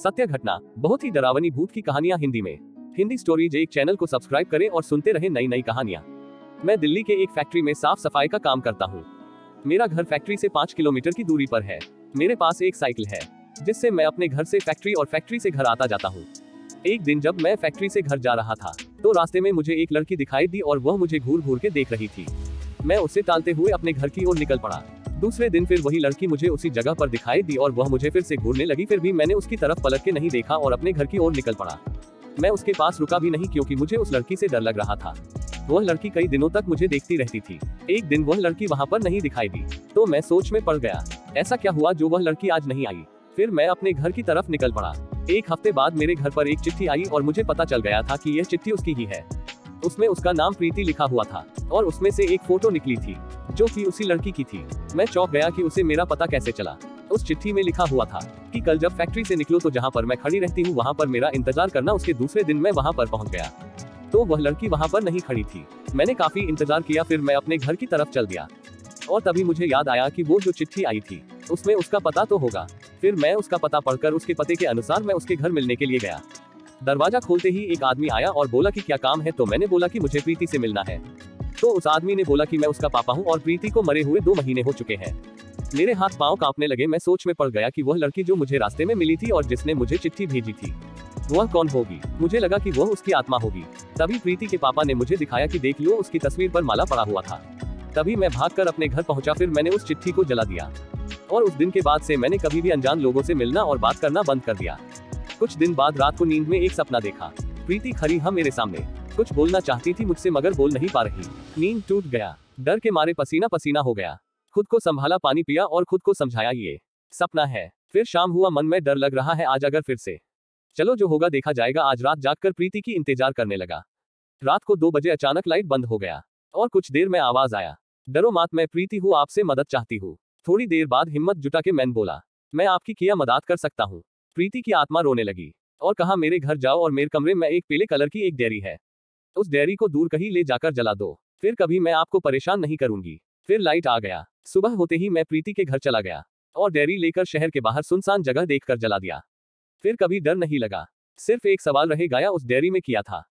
सत्य घटना, बहुत ही डरावनी भूत की कहानियां हिंदी में। हिंदी स्टोरीज एक चैनल को सब्सक्राइब करें और सुनते रहें नई नई कहानियां। मैं दिल्ली के एक फैक्ट्री में साफ सफाई का काम करता हूँ। मेरा घर फैक्ट्री से 5 किलोमीटर की दूरी पर है। मेरे पास एक साइकिल है जिससे मैं अपने घर से फैक्ट्री और फैक्ट्री से घर आता जाता हूँ। एक दिन जब मैं फैक्ट्री से घर जा रहा था तो रास्ते में मुझे एक लड़की दिखाई दी और वह मुझे घूर घूर के देख रही थी। मैं उसे टालते हुए अपने घर की ओर निकल पड़ा। दूसरे दिन फिर वही लड़की मुझे उसी जगह पर दिखाई दी और वह मुझे फिर से घूरने लगी। फिर भी मैंने उसकी तरफ पलट के नहीं देखा और अपने घर की ओर निकल पड़ा। मैं उसके पास रुका भी नहीं क्योंकि मुझे उस लड़की से डर लग रहा था। वह लड़की कई दिनों तक मुझे देखती रहती थी। एक दिन वह लड़की वहां पर नहीं दिखाई दी तो मैं सोच में पड़ गया, ऐसा क्या हुआ जो वह लड़की आज नहीं आई। फिर मैं अपने घर की तरफ निकल पड़ा। एक हफ्ते बाद मेरे घर पर एक चिट्ठी आई और मुझे पता चल गया था कि यह चिट्ठी उसकी ही है। उसमें उसका नाम प्रीति लिखा हुआ था और उसमें से एक फोटो निकली थी जो कि उसी लड़की की थी। मैं चौंक गया कि उसे मेरा पता कैसे चला। उस चिट्ठी में लिखा हुआ था कि कल जब फैक्ट्री से निकलो तो जहां पर मैं खड़ी रहती हूं वहां पर मेरा इंतजार करना। उसके दूसरे दिन मैं वहां पर पहुंच गया तो वह लड़की वहां पर नहीं खड़ी थी। मैंने काफी इंतजार किया, फिर मैं अपने घर की तरफ चल दिया और तभी मुझे याद आया कि वो जो चिट्ठी आई थी उसमें उसका पता तो होगा। फिर मैं उसका पता पढ़कर उसके पते के अनुसार मैं उसके घर मिलने के लिए गया। दरवाजा खोलते ही एक आदमी आया और बोला कि क्या काम है। तो मैंने बोला कि मुझे प्रीति से मिलना है। तो उस आदमी ने बोला कि मैं उसका पापा हूँ और प्रीति को मरे हुए 2 महीने हो चुके हैं। मेरे हाथ पांव कांपने लगे। मैं सोच में पड़ गया कि वह लड़की जो मुझे रास्ते में मिली थी और जिसने मुझे चिट्ठी भेजी थी वह कौन होगी। मुझे लगा कि वह उसकी आत्मा होगी। तभी प्रीति के पापा ने मुझे दिखाया कि देख लो, उसकी तस्वीर पर माला पड़ा हुआ था। तभी मैं भागकर अपने घर पहुंचा। फिर मैंने उस चिट्ठी को जला दिया और उस दिन के बाद से मैंने कभी भी अनजान लोगों से मिलना और बात करना बंद कर दिया। कुछ दिन बाद रात को नींद में एक सपना देखा। प्रीति खड़ी मेरे सामने कुछ बोलना चाहती थी मुझसे मगर बोल नहीं पा रही। नींद टूट गया, डर के मारे पसीना पसीना हो गया। खुद को संभाला, पानी पिया और खुद को समझाया ये सपना है। फिर शाम हुआ, मन में डर लग रहा है आज अगर फिर से। चलो जो होगा देखा जाएगा। आज रात जागकर प्रीति की इंतजार करने लगा। रात को 2 बजे अचानक लाइट बंद हो गया और कुछ देर में आवाज आया, डरो मत, मैं प्रीति हूँ, आपसे मदद चाहती हूँ। थोड़ी देर बाद हिम्मत जुटा के मैंने बोला, मैं आपकी क्या मदद कर सकता हूँ। प्रीति की आत्मा रोने लगी और कहा, मेरे घर जाओ और मेरे कमरे में एक पीले कलर की एक डायरी है, उस डायरी को दूर कहीं ले जाकर जला दो, फिर कभी मैं आपको परेशान नहीं करूंगी। फिर लाइट आ गया। सुबह होते ही मैं प्रीति के घर चला गया और डायरी लेकर शहर के बाहर सुनसान जगह देखकर जला दिया। फिर कभी डर नहीं लगा। सिर्फ एक सवाल रह गया, उस डायरी में क्या था।